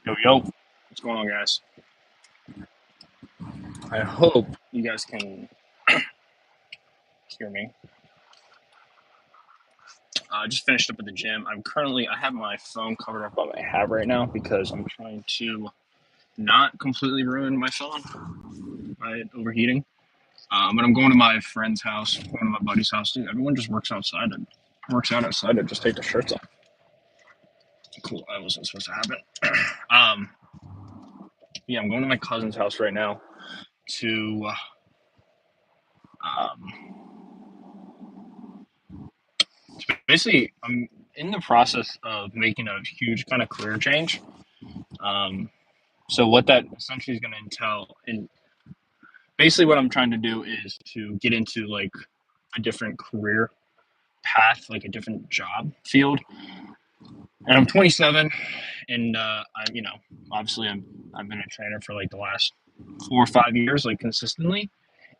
Yo, yo, what's going on, guys? I hope you guys can hear me. I just finished up at the gym. I have my phone covered up by my hat right now because I'm trying to not completely ruin my phone by it overheating. But I'm going to my friend's house, going to my buddy's house. Dude, everyone just works out outside and just take their shirts off. Cool, that wasn't supposed to happen. Um, yeah, I'm going to my cousin's house right now to um, basically, I'm in the process of making a huge kind of career change. Um, so what that essentially is going to entail, and basically what I'm trying to do is to get into like a different career path, like a different job field. And I'm 27, and obviously I've been a trainer for like the last 4 or 5 years, like consistently,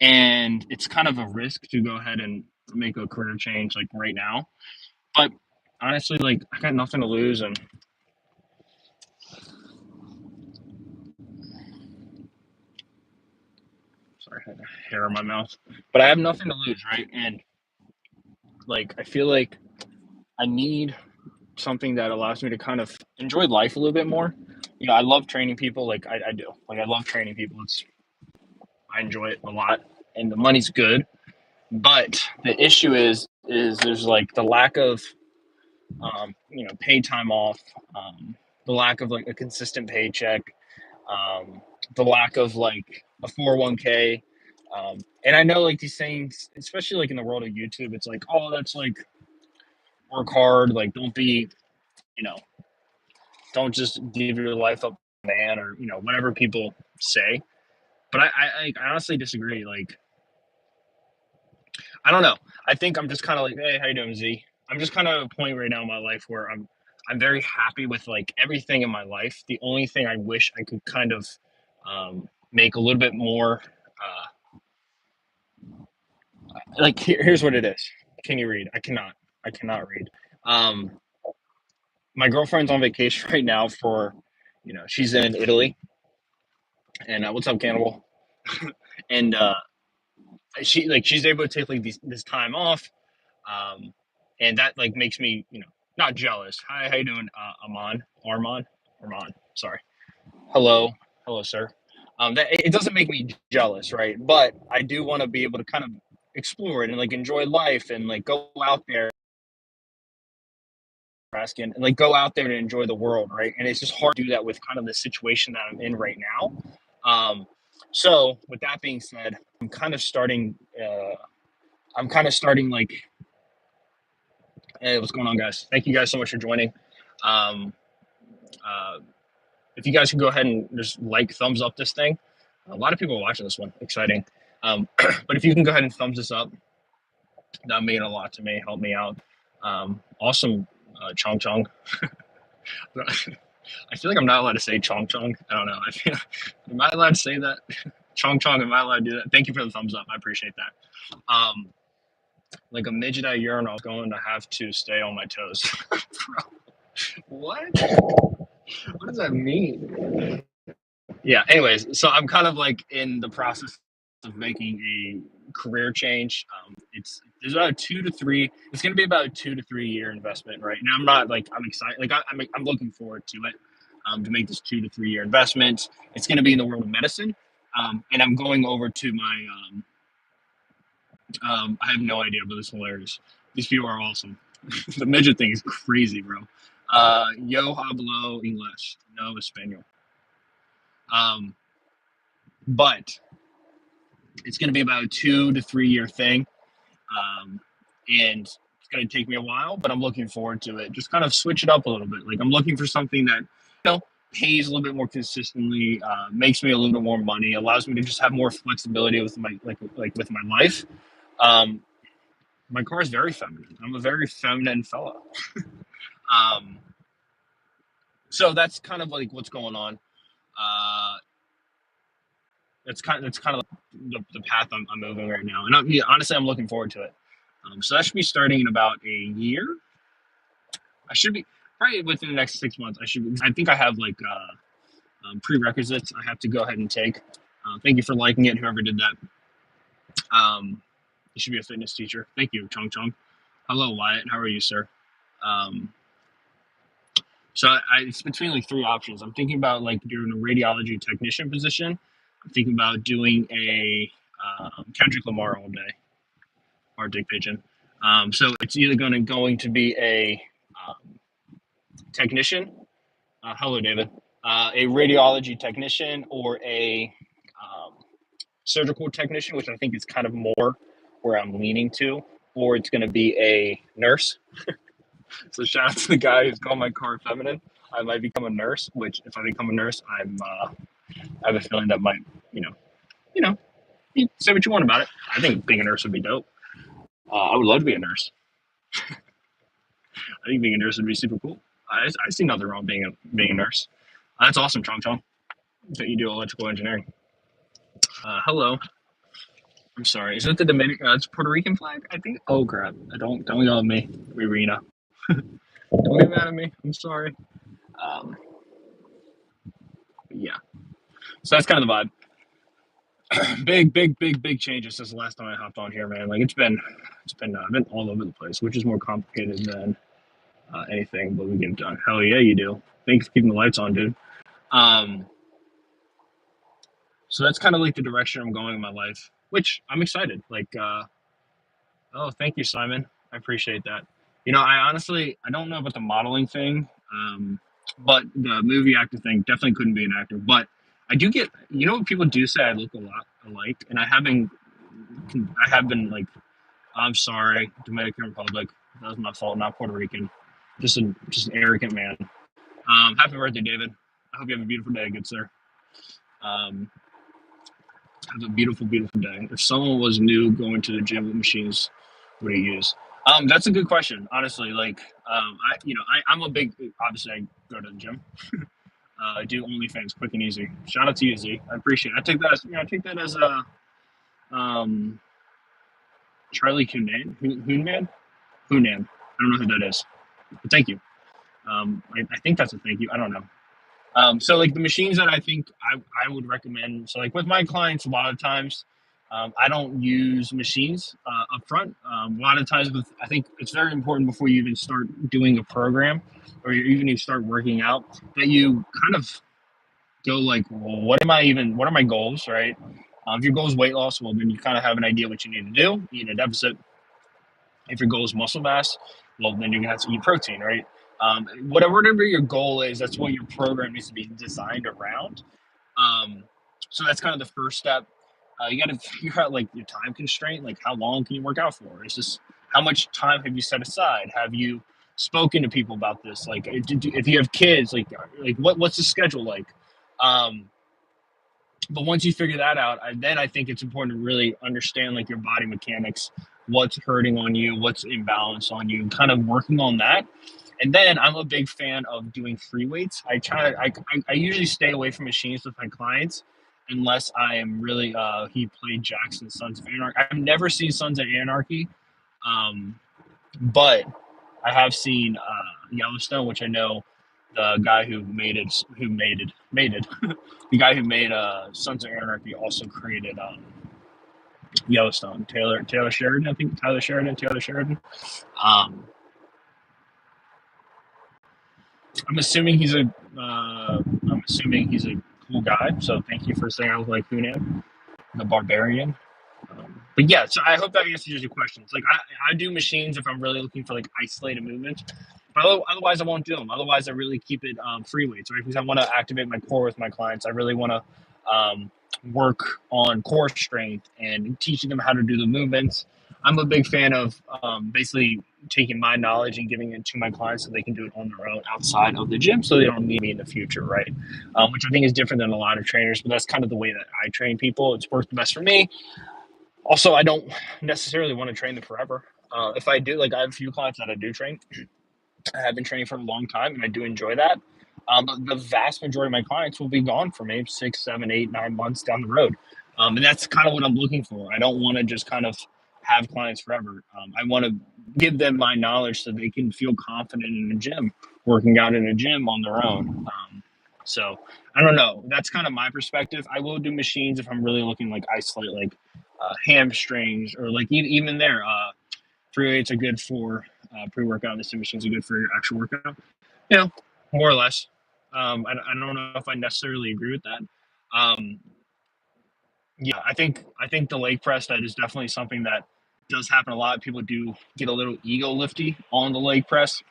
and it's kind of a risk to go ahead and make a career change like right now. But honestly, like I got nothing to lose, and sorry, I had a hair in my mouth. But I have nothing to lose, right? And like I feel like I need something that allows me to kind of enjoy life a little bit more. I love training people. Like I do. Like I love training people. I enjoy it a lot, and the money's good. But the issue is there's like the lack of paid time off, the lack of like a consistent paycheck, um, the lack of like a 401k. And I know like these things, especially like in the world of YouTube, it's like, oh, that's like work hard, like you know, don't just give your life up, man, or whatever people say. But I honestly disagree. Like, I don't know. I think I'm just kind of like, hey, how you doing, Z? I'm just kind of at a point right now in my life where I'm very happy with like everything in my life. The only thing I wish I could kind of make a little bit more. Here's what it is. Can you read? I cannot. I cannot read. Um, my girlfriend's on vacation right now she's in Italy. And what's up, Cannibal? And she's able to take like this time off, um, and that like makes me not jealous. Hi, how you doing, Armand? Sorry. Hello, hello, sir. That it doesn't make me jealous, right? But I do want to be able to kind of explore it and like enjoy life and like go out there, asking and like go out there and enjoy the world, right? And it's just hard to do that with kind of the situation that I'm in right now. So with that being said, I'm kind of starting like, hey, what's going on, guys? Thank you guys so much for joining. Um, uh, if you guys can go ahead and just like thumbs up this thing, a lot of people are watching this one. Exciting. But if you can go ahead and thumbs this up, that mean a lot to me. Help me out. Awesome, Chong Chong. I feel like I'm not allowed to say Chong Chong. I don't know. Am I allowed to say that? Chong Chong, am I allowed to do that? Thank you for the thumbs up. I appreciate that. Like a midget at urinal, going to have to stay on my toes. What? What does that mean? Yeah. Anyways, so I'm kind of like in the process of making a career change. There's about 2 to 3. It's going to be about a 2 to 3 year investment, right? Now I'm not like I'm excited. Like I'm looking forward to it. To make this 2 to 3 year investment. It's going to be in the world of medicine, and I'm going over to my. I have no idea, but it's hilarious. These people are awesome. The midget thing is crazy, bro. Yo hablo English, no español. Um, but it's going to be about a 2 to 3 year thing. And it's going to take me a while, but I'm looking forward to it. Just kind of switch it up a little bit. Like I'm looking for something that, pays a little bit more consistently, makes me a little bit more money, allows me to just have more flexibility with my like with my life. Um, my car is very feminine. I'm a very feminine fella. Um, so that's kind of like what's going on. Uh, that's kind of the path I'm moving right now, and yeah, honestly, I'm looking forward to it. So that should be starting in about a year. I should be probably within the next 6 months. I should. I think I have like prerequisites I have to go ahead and take. Thank you for liking it, whoever did that. You should be a fitness teacher. Thank you, Chong Chong. Hello, Wyatt. How are you, sir? Um, it's between like three options. I'm thinking about like doing a radiology technician position. I'm thinking about doing a Kendrick Lamar all day or Dick Pigeon. So it's either going to be a technician. Hello, David. A radiology technician or a surgical technician, which I think is kind of more where I'm leaning to, or it's going to be a nurse. So shout out to the guy who's called my car feminine. I might become a nurse, which if I become a nurse, I have a feeling that might, you know, you say what you want about it. I think being a nurse would be dope. I would love to be a nurse. I think being a nurse would be super cool. I see nothing wrong being a nurse. That's awesome, Chong Chong, that you do electrical engineering. Hello. I'm sorry. Is it the Dominican? It's Puerto Rican flag, I think. Oh crap! Don't yell at me, Irina. Don't get mad at me. I'm sorry. Um, yeah. So that's kind of the vibe. Big changes since the last time I hopped on here, man. Like I've been all over the place, which is more complicated than anything, but we get it done. Hell yeah, you do. Thanks for keeping the lights on, dude. Um, so that's kind of like the direction I'm going in my life, which I'm excited. Oh, thank you, Simon. I appreciate that. I honestly I don't know about the modeling thing, but the movie actor thing definitely couldn't be an actor. But I do get, what people do say I look a lot alike, and I have been like, I'm sorry, Dominican Republic, that was my fault, not Puerto Rican, just an arrogant man. Happy birthday, David. I hope you have a beautiful day, good sir. Um, have a beautiful, beautiful day. If someone was new going to the gym, what machines would he use? That's a good question. Honestly, I'm a big. Obviously, I go to the gym. I do OnlyFans, quick and easy. Shout out to you, Z. I appreciate it. I take that as a Charlie Hunnam. Hunnam. I don't know who that is, but thank you. I think that's a thank you. I don't know. So like the machines that I think I would recommend. So like with my clients, a lot of times I don't use machines up front. A lot of times I think it's very important before you even start doing a program or you start working out that you kind of go like, well, what are my goals, right? If your goal is weight loss, well, then you kind of have an idea what you need to do. You need a deficit. If your goal is muscle mass, well, then you're gonna have to eat protein, right? Whatever your goal is, that's what your program needs to be designed around. Um, so that's kind of the first step. You got to figure out like your time constraint, like how long can you work out for? Is this how much time have you set aside? Have you spoken to people about this? Like, if you have kids, like what's the schedule like? Um, but once you figure that out, then I think it's important to really understand like your body mechanics, what's hurting on you, what's imbalanced on you, kind of working on that. And then I'm a big fan of doing free weights. I usually stay away from machines with my clients unless I am really he played Jackson Sons of Anarchy. I've never seen Sons of Anarchy, um, but I have seen Yellowstone, which I know the guy who made it, the guy who made Sons of Anarchy also created Yellowstone. Taylor Sheridan, I think Taylor Sheridan. Um, I'm assuming he's a cool guy. So thank you for saying I look like Hunan, the barbarian. But yeah, so I hope that answers your questions. Like I do machines if I'm really looking for like isolated movement. But otherwise, I won't do them. Otherwise, I really keep it free weights, right? Because I want to activate my core with my clients. I really want to work on core strength and teaching them how to do the movements. I'm a big fan of basically taking my knowledge and giving it to my clients so they can do it on their own outside of the gym so they don't need me in the future, right? Which I think is different than a lot of trainers, but that's kind of the way that I train people. It's worked the best for me. Also, I don't necessarily want to train them forever. If I do, like I have a few clients that I do train. I have been training for a long time, and I do enjoy that. But the vast majority of my clients will be gone for maybe 6, 7, 8, 9 months down the road, and that's kind of what I'm looking for. I don't want to just kind of have clients forever. I want to give them my knowledge so they can feel confident in the gym, working out in a gym on their own. So I don't know. That's kind of my perspective. I will do machines if I'm really looking like isolate like hamstrings or like even there. Free weights are good for pre-workout. The machines are good for your actual workout. You know, more or less. I don't know if I necessarily agree with that. Um, yeah, I think the leg press that is definitely something that does happen a lot. People do get a little ego lifty on the leg press.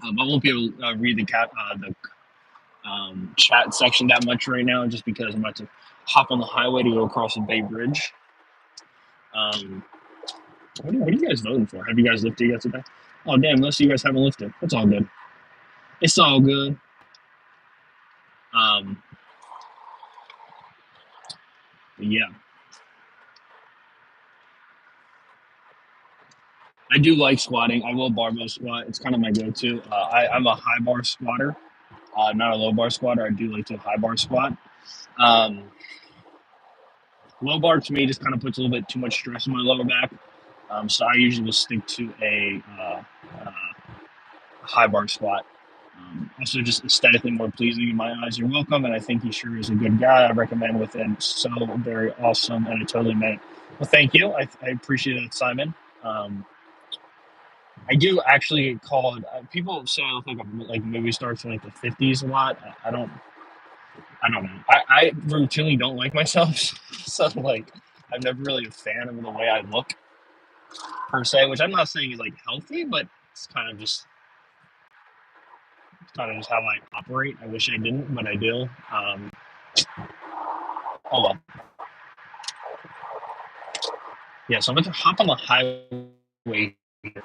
I won't be able to read the chat section that much right now, just because I'm about to hop on the highway to go across the Bay Bridge. Um, what are you guys voting for? Have you guys lifted yet today? Oh damn, most of you guys haven't lifted. It's all good. It's all good. Um, yeah, I do like squatting. I will barbell squat. It's kind of my go-to. I'm a high bar squatter, not a low bar squatter. I do like to high bar squat. Um, Low bar to me just kind of puts a little bit too much stress on my lower back. So I usually will stick to a high bar squat. Also, just aesthetically more pleasing in my eyes. You're welcome, and I think he sure is a good guy. I recommend with him. So very awesome, and I totally meant it. Well, thank you. I appreciate it, Simon. Um, I do actually call it. People say I look like movie stars from like the '50s a lot. I don't. I don't know. I routinely don't like myself, so like I'm never really a fan of the way I look per se. Which I'm not saying is like healthy, but it's kind of just how I operate. I wish I didn't, but I do. Oh well. Yeah, so I'm going to hop on the highway.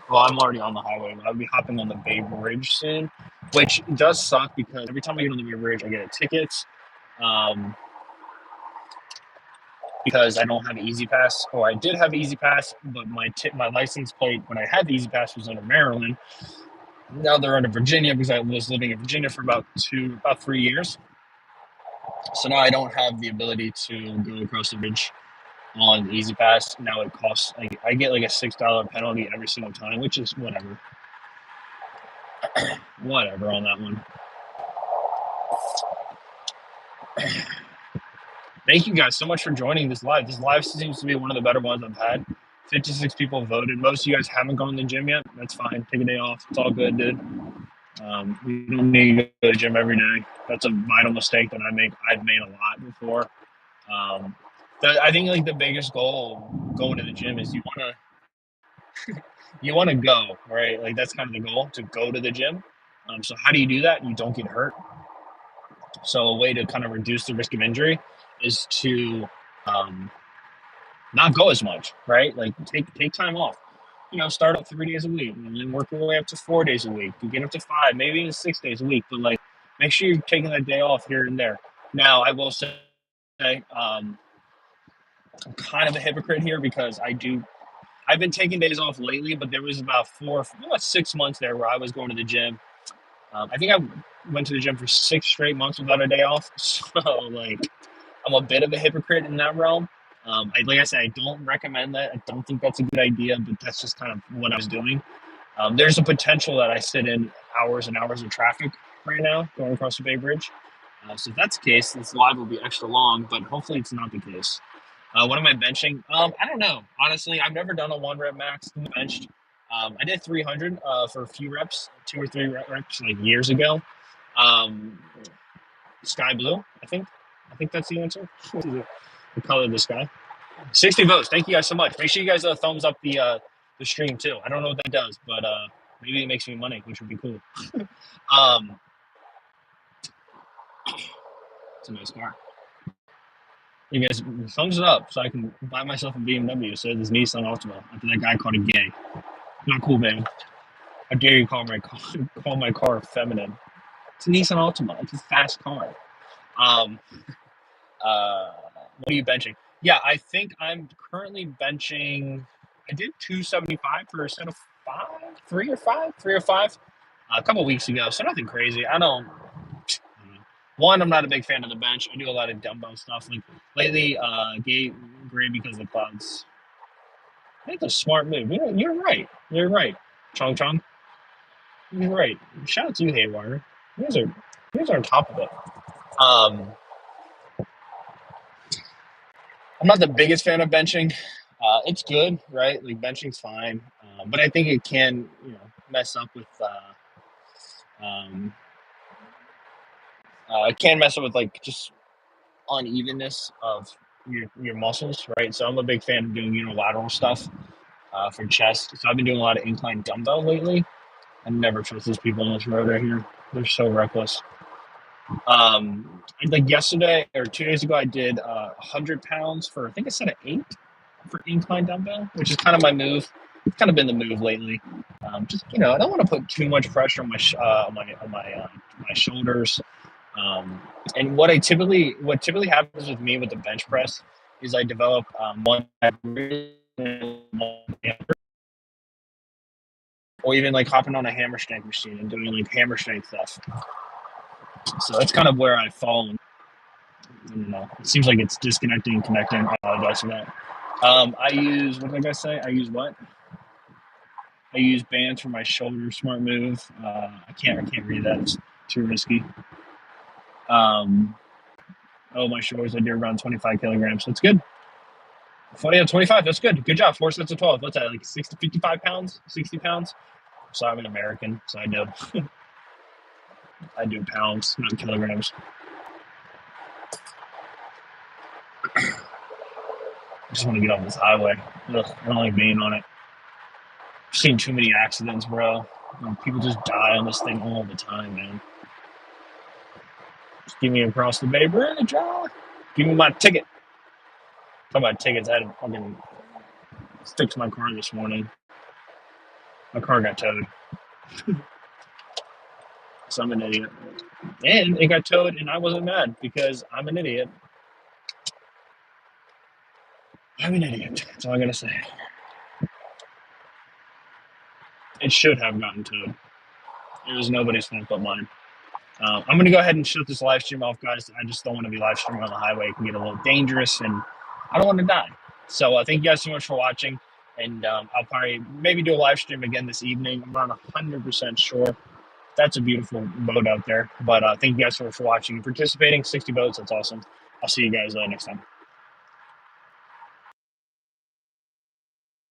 Well, I'm already on the highway. I'll be hopping on the Bay Bridge soon, which does suck because every time I get on the Bay Bridge, I get a ticket um, because I don't have Easy Pass. Or I did have Easy Pass, but my license plate when I had the Easy Pass was under Maryland. Now they're under Virginia because I was living in Virginia for about 3 years. So now I don't have the ability to go across the bridge on Easy Pass. Now it costs I get like a $6 penalty every single time, which is whatever on that one. Thank you guys so much for joining this live. This live seems to be one of the better ones I've had. 56 people voted. Most of you guys haven't gone to the gym yet. That's fine. Take a day off. It's all good, dude. We don't need to go to the gym every day. That's a vital mistake that I've made a lot before. I think like the biggest goal going to the gym is you want to go, right? Like that's kind of the goal, to go to the gym. So how do you do that? You don't get hurt. So a way to kind of reduce the risk of injury is to um, not go as much, right? Like take time off. Start up 3 days a week and then work your way up to 4 days a week. You get up to 5, maybe even 6 days a week. But like, make sure you're taking that day off here and there. Now, I will say, I'm kind of a hypocrite here because I've been taking days off lately, but there was about 6 months there where I was going to the gym. I think I went to the gym for 6 straight months without a day off. So like, I'm a bit of a hypocrite in that realm. Like I said, I don't recommend that. I don't think that's a good idea, but that's just kind of what I was doing. There's a potential that I sit in hours and hours of traffic right now going across the Bay Bridge. So if that's the case, this live will be extra long, but hopefully it's not the case. What am I benching? I don't know. Honestly, I've never done a 1 rep max benched. I did 300 for a few reps, 2 or 3 reps like years ago. Sky blue, I think. I think that's the answer. The color of the sky. 60 votes. Thank you guys so much. Make sure you guys thumbs up the stream too. I don't know what that does, but Maybe it makes me money, which would be cool. Um, it's a nice car. You guys, thumbs it up so I can buy myself a BMW instead of this Nissan Altima after that guy called it gay. Not cool, man. How dare you call my car feminine? It's a Nissan Altima. It's a fast car. Um, what are you benching? Yeah, I think I'm currently benching. I did 275 for a set of five, three or five, a couple weeks ago. So nothing crazy. I don't. One, I'm not a big fan of the bench. I do a lot of dumbbell stuff. Like lately, gray because of the clouds. I think it's a smart move. You're right. You're right. Chong Chong. You're right. Shout out to you, Haywire. You guys are on top of it. Um, I'm not the biggest fan of benching. It's good, right? Like benching's fine, but I think it can, mess up with. Um, it can mess up with like just unevenness of your muscles, right? So I'm a big fan of doing unilateral stuff for chest. So I've been doing a lot of incline dumbbell lately. I never trust these people on this road right here. They're so reckless. Like yesterday or 2 days ago, I did 100 pounds for I think a set of 8 for incline dumbbell, which is kind of my move. It's kind of been the move lately. Just I don't want to put too much pressure on my shoulders. And what typically happens with me with the bench press is I develop one or even like hopping on a hammer strength machine and doing like hammer strength stuff. So that's kind of where I fall. I don't know. It seems like it's disconnecting and connecting. I apologize for that. I use what did I say? I use what? I use bands for my shoulder. Smart move. I can't read that. It's too risky. My shoulders. I do around 25 kilograms. That's good. 25. That's good. Good job. 4 sets of 12. What's that? Like 55 pounds? 60 pounds? So I'm an American. So I do pounds, not kilograms. I just want to get off this highway. Ugh, I don't like being on it. I've seen too many accidents, bro. People just die on this thing all the time, man. Just give me across the Bay Bridge, Give me my ticket. Talk about tickets. I had to fucking fix my car this morning. My car got towed. So I'm an idiot. And it got towed, and I wasn't mad because I'm an idiot. I'm an idiot. That's all I gotta say. It should have gotten towed. It was nobody's fault but mine. I'm going to go ahead and shut this live stream off, guys. I just don't want to be live streaming on the highway. It can get a little dangerous, and I don't want to die. So thank you guys so much for watching, and I'll probably maybe do a live stream again this evening. I'm not 100% sure. That's a beautiful boat out there. But thank you guys so much for watching and participating. 60 boats, that's awesome. I'll see you guys next time.